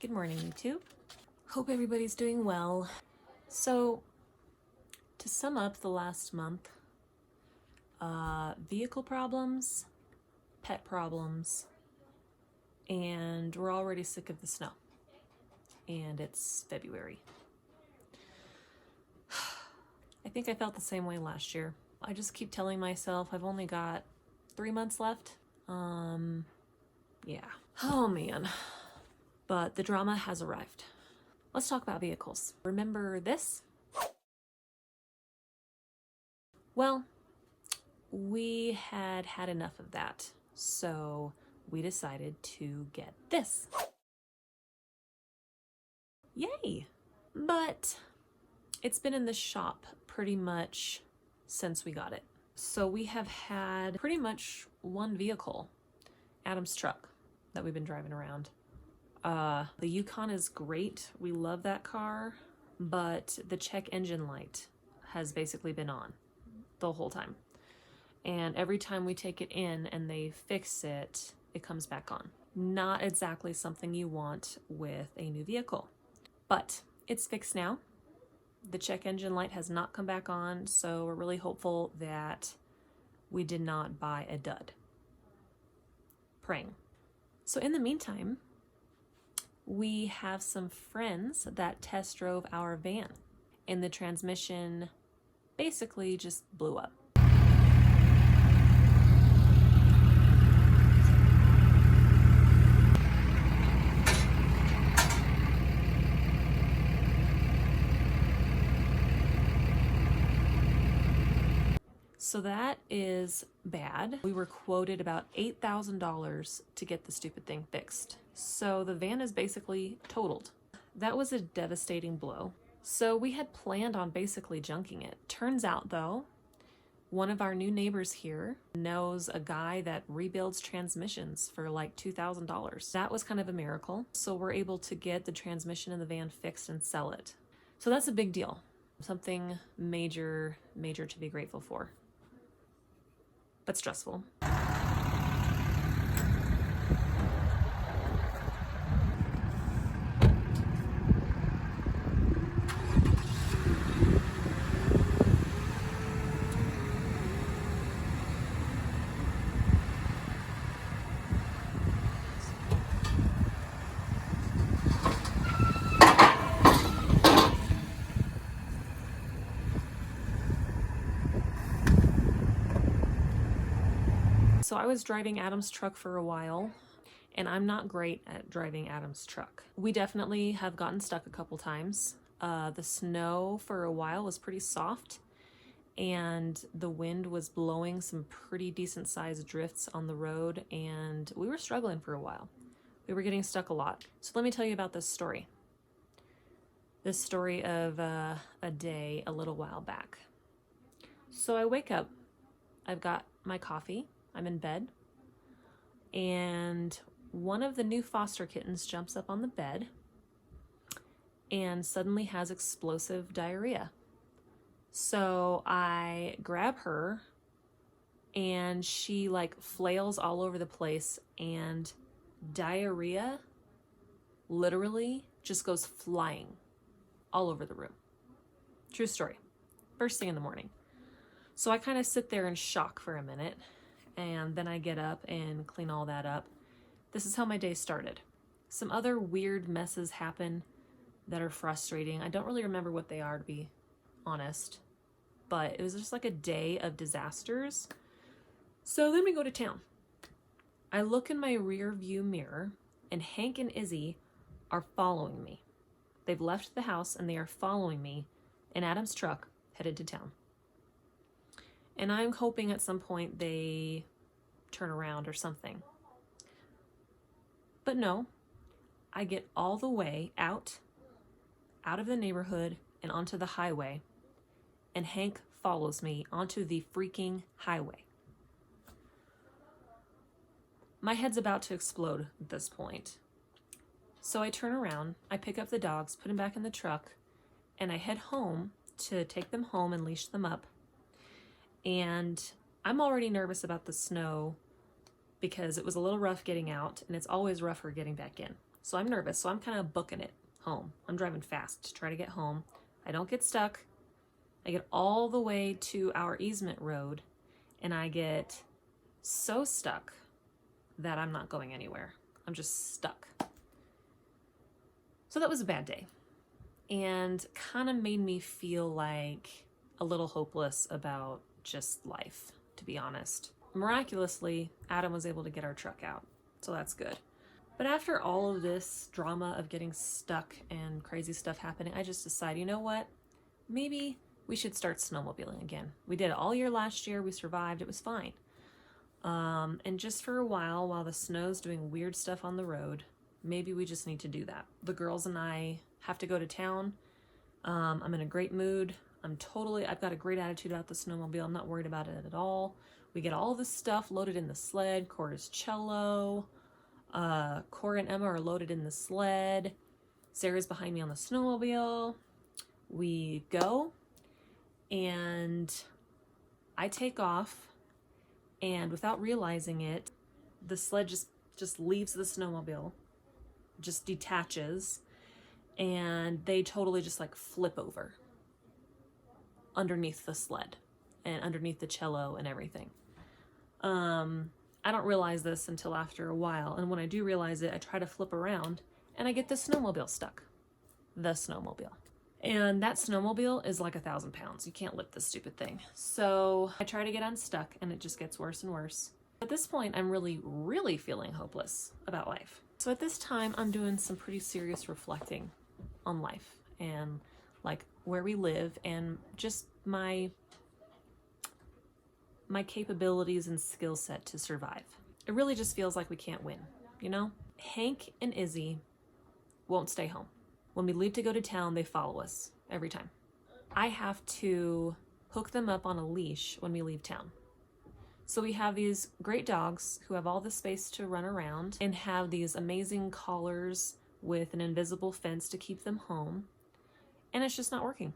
Good morning, YouTube. Hope everybody's doing well. So, to sum up the last month, vehicle problems, pet problems, and we're already sick of the snow. And it's February. I think I felt the same way last year. I just keep telling myself I've only got 3 months left. Yeah. Oh man. But the drama has arrived. Let's talk about vehicles. Remember this? Well, we had had enough of that, so we decided to get this. Yay! But it's been in the shop pretty much since we got it. So we have had pretty much one vehicle, Adam's truck, that we've been driving around. The Yukon is great. We love that car, but the check engine light has basically been on the whole time. And every time we take it in and they fix it, it comes back on. Not exactly something you want with a new vehicle, but it's fixed now. The check engine light has not come back on, so we're really hopeful that we did not buy a dud. Praying. So in the meantime, we have some friends that test drove our van, and the transmission basically just blew up. So that is bad. We were quoted about $8,000 to get the stupid thing fixed. So the van is basically totaled. That was a devastating blow. So we had planned on basically junking it. Turns out though, one of our new neighbors here knows a guy that rebuilds transmissions for like $2,000. That was kind of a miracle. So we're able to get the transmission in the van fixed and sell it. So that's a big deal. Something major to be grateful for. But stressful. So I was driving Adam's truck for a while, and I'm not great at driving Adam's truck. We definitely have gotten stuck a couple times. The snow for a while was pretty soft, and the wind was blowing some pretty decent sized drifts on the road, and we were struggling for a while. We were getting stuck a lot. So let me tell you about this story. This story of a day a little while back. So I wake up, I've got my coffee, I'm in bed, and one of the new foster kittens jumps up on the bed and suddenly has explosive diarrhea. So I grab her and she like flails all over the place, and diarrhea literally just goes flying all over the room. True story. First thing in the morning. So I kind of sit there in shock for a minute, and then I get up and clean all that up. This is how my day started. Some other weird messes happen that are frustrating. I don't really remember what they are, to be honest, but it was just like a day of disasters. So then we go to town. I look in my rear view mirror, and Hank and Izzy are following me. They've left the house and they are following me in Adam's truck headed to town. And I'm hoping at some point they turn around or something. But no, I get all the way out of the neighborhood and onto the highway, and Hank follows me onto the freaking highway. My head's about to explode at this point. So I turn around, I pick up the dogs, put them back in the truck, and I head home to take them home and leash them up. And I'm already nervous about the snow because it was a little rough getting out, and it's always rougher getting back in. So I'm nervous, so I'm kind of booking it home. I'm driving fast to try to get home. I don't get stuck. I get all the way to our easement road, and I get so stuck that I'm not going anywhere. I'm just stuck. So that was a bad day, and kind of made me feel like a little hopeless about just life, to be honest. Miraculously, Adam was able to get our truck out, so that's good. But after all of this drama of getting stuck and crazy stuff happening, I just decided, you know what? Maybe we should start snowmobiling again. We did it all year last year. We survived. It was fine. And just for a while the snow's doing weird stuff on the road, maybe we just need to do that. The girls and I have to go to town. I'm in a great mood. I've got a great attitude about the snowmobile. I'm not worried about it at all. We get all this stuff loaded in the sled. Cora's cello. Cora and Emma are loaded in the sled. Sarah's behind me on the snowmobile. We go, and I take off, and without realizing it, the sled just leaves the snowmobile, just detaches, and they totally just like flip over underneath the sled and underneath the cello and everything. I don't realize this until after a while, and when I do realize it, I try to flip around, and I get the snowmobile stuck. The snowmobile. And that snowmobile is like 1,000 pounds. You can't lift this stupid thing. So I try to get unstuck, and it just gets worse and worse. At this point, I'm really, really feeling hopeless about life. So at this time, I'm doing some pretty serious reflecting on life and like where we live and just my capabilities and skill set to survive. It really just feels like we can't win, you know? Hank and Izzy won't stay home. When we leave to go to town, they follow us every time. I have to hook them up on a leash when we leave town. So we have these great dogs who have all the space to run around and have these amazing collars with an invisible fence to keep them home. And it's just not working.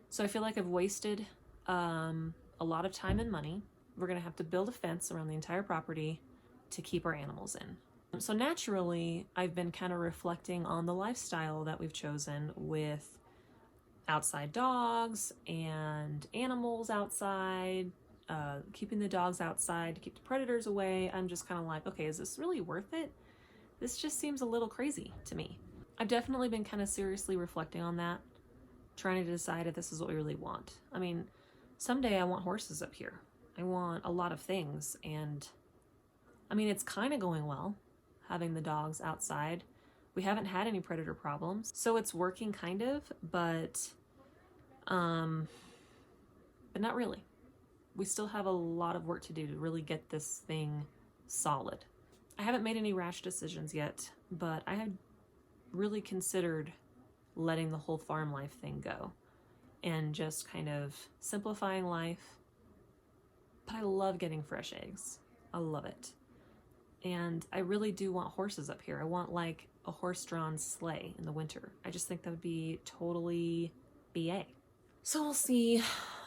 So I feel like I've wasted a lot of time and money. We're gonna have to build a fence around the entire property to keep our animals in. So naturally, I've been kind of reflecting on the lifestyle that we've chosen with outside dogs and animals outside, keeping the dogs outside to keep the predators away. I'm just kind of like, okay, is this really worth it? This just seems a little crazy to me. I've definitely been kind of seriously reflecting on that, trying to decide if this is what we really want. I mean, someday I want horses up here. I want a lot of things, and I mean, it's kind of going well, having the dogs outside. We haven't had any predator problems, so it's working kind of, but not really. We still have a lot of work to do to really get this thing solid. I haven't made any rash decisions yet, but I have really considered letting the whole farm life thing go and just kind of simplifying life. But I love getting fresh eggs. I love it. And I really do want horses up here. I want like a horse-drawn sleigh in the winter. I just think that would be totally BA. So we'll see.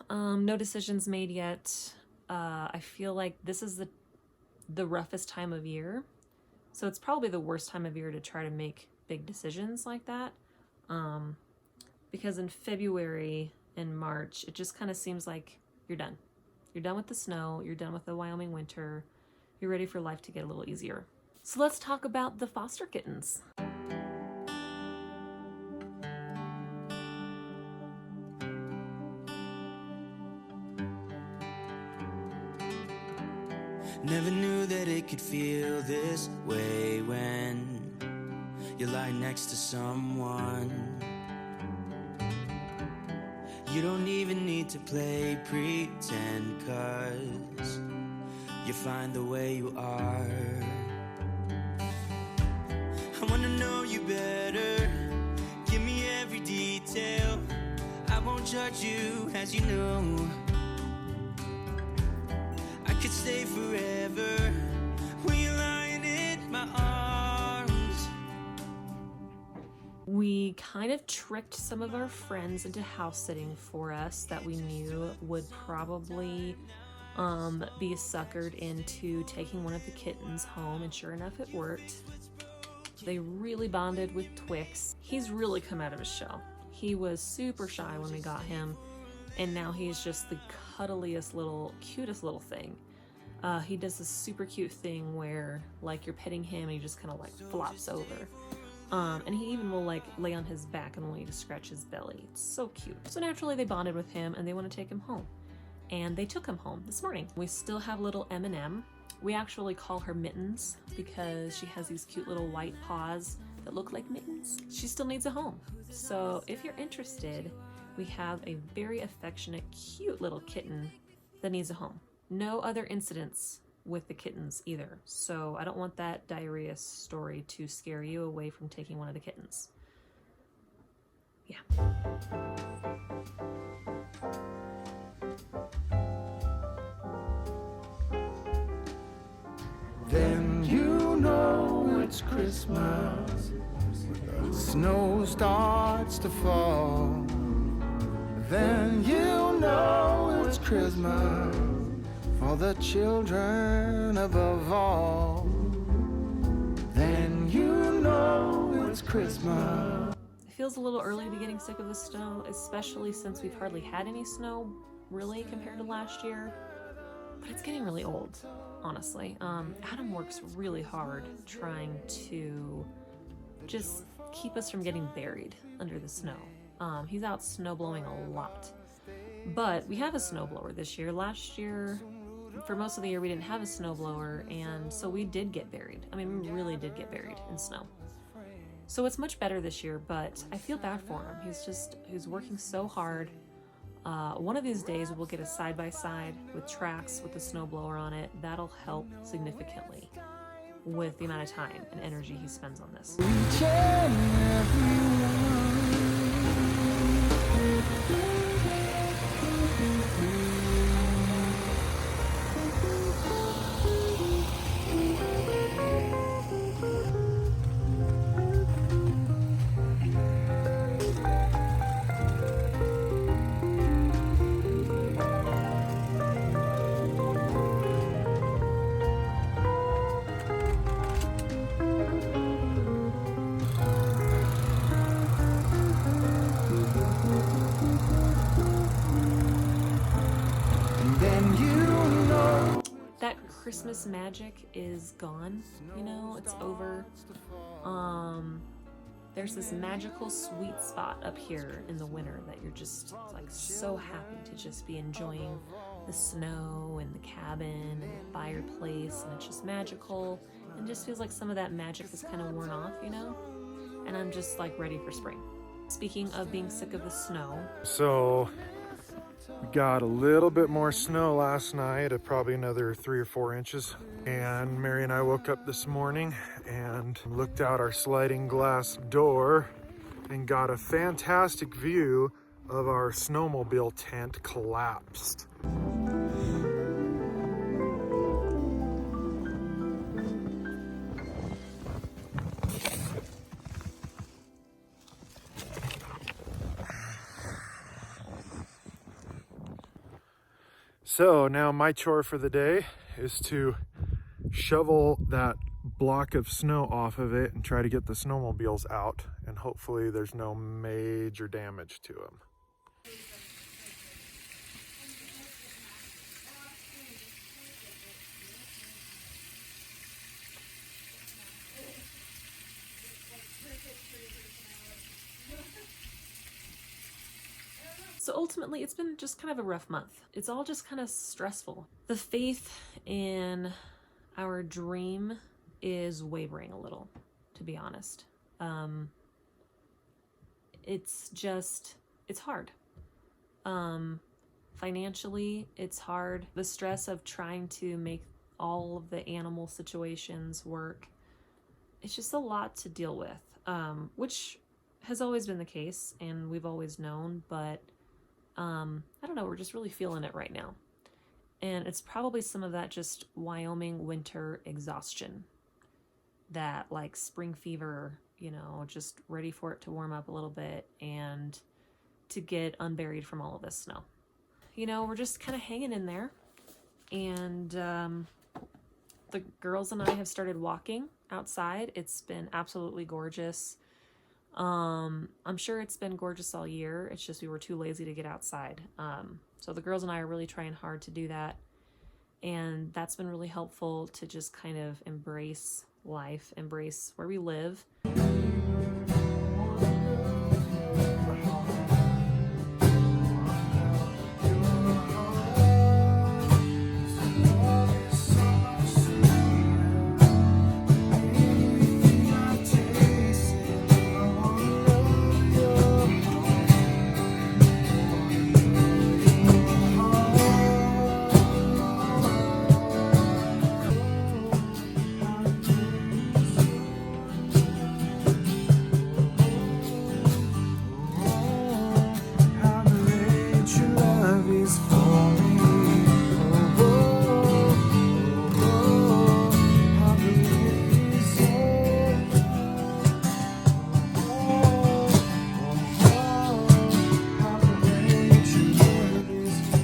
No decisions made yet. I feel like this is the roughest time of year. So it's probably the worst time of year to try to make big decisions like that. Because in February and March, it just kind of seems like you're done. You're done with the snow. You're done with the Wyoming winter. You're ready for life to get a little easier. So let's talk about the foster kittens. Never knew that it could feel this way when you lie next to someone. You don't even need to play pretend, 'cause you find the way you are. I wanna know you better. Give me every detail. I won't judge you, as you know. I could stay forever when you're lying in my arms. We kind of tricked some of our friends into house sitting for us that we knew would probably be suckered into taking one of the kittens home, and sure enough, it worked. They really bonded with Twix. He's really come out of his shell. He was super shy when we got him, and now he's just the cuddliest little, cutest little thing. He does this super cute thing where, like, you're petting him and he just kind of like flops over. And he even will like lay on his back and want you to scratch his belly. It's so cute. So naturally they bonded with him and they want to take him home. And they took him home this morning. We still have little M&M. We actually call her Mittens because she has these cute little white paws that look like mittens. She still needs a home. So if you're interested, we have a very affectionate, cute little kitten that needs a home. No other incidents with the kittens either, so I don't want that diarrhea story to scare you away from taking one of the kittens. Yeah. Then you know it's Christmas. Snow starts to fall. Then you know it's Christmas. For the children above all, then you know it's Christmas. It feels a little early to be getting sick of the snow, especially since we've hardly had any snow, really, compared to last year. But it's getting really old, honestly. Adam works really hard trying to just keep us from getting buried under the snow. He's out snowblowing a lot. But we have a snowblower this year. Last year, for most of the year, we didn't have a snowblower, and so we did get buried. I mean, we really did get buried in snow. So it's much better this year, but I feel bad for him. He's working so hard. One of these days, we'll get a side-by-side with tracks with the snowblower on it. That'll help significantly with the amount of time and energy he spends on this. Each and every That Christmas magic is gone, you know, it's over. There's this magical sweet spot up here in the winter that you're just like so happy to just be enjoying the snow and the cabin and the fireplace, and it's just magical, and just feels like some of that magic is kind of worn off, you know? And I'm just like ready for spring. Speaking of being sick of the snow. So we got a little bit more snow last night, probably another 3 or 4 inches. And Mary and I woke up this morning and looked out our sliding glass door and got a fantastic view of our snowmobile tent collapsed. So now my chore for the day is to shovel that block of snow off of it and try to get the snowmobiles out, and hopefully there's no major damage to them. So ultimately, it's been just kind of a rough month. It's all just kind of stressful. The faith in our dream is wavering a little, to be honest. It's hard. Financially, it's hard. The stress of trying to make all of the animal situations work, it's just a lot to deal with, which has always been the case and we've always known, but I don't know, we're just really feeling it right now. And it's probably some of that just Wyoming winter exhaustion, that like spring fever, you know, just ready for it to warm up a little bit and to get unburied from all of this snow. You know, we're just kind of hanging in there, and the girls and I have started walking outside. It's been absolutely gorgeous. I'm sure it's been gorgeous all year. It's just we were too lazy to get outside. So the girls and I are really trying hard to do that. And that's been really helpful to just kind of embrace life, embrace where we live. How great your love is for me. How great is your how great your love is for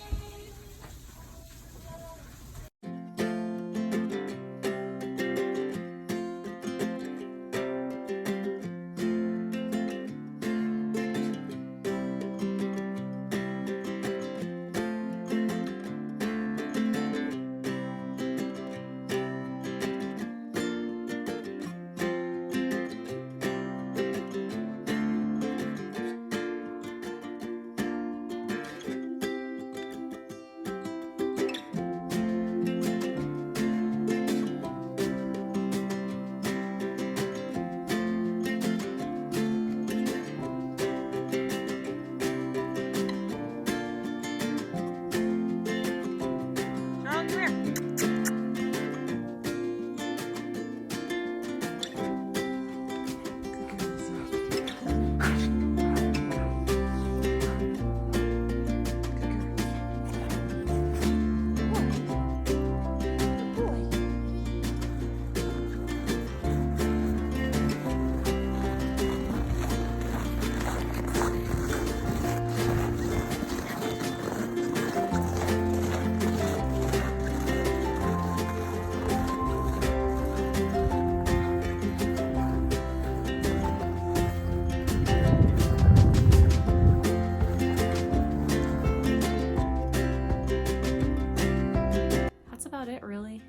me. How great is your That's about it, really.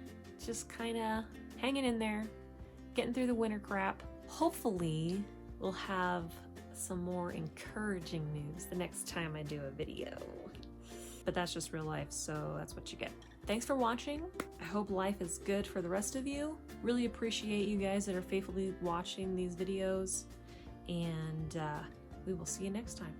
Just kind of hanging in there, getting through the winter crap. Hopefully, we'll have some more encouraging news the next time I do a video. But that's just real life, so that's what you get. Thanks for watching. I hope life is good for the rest of you. Really appreciate you guys that are faithfully watching these videos, and we will see you next time.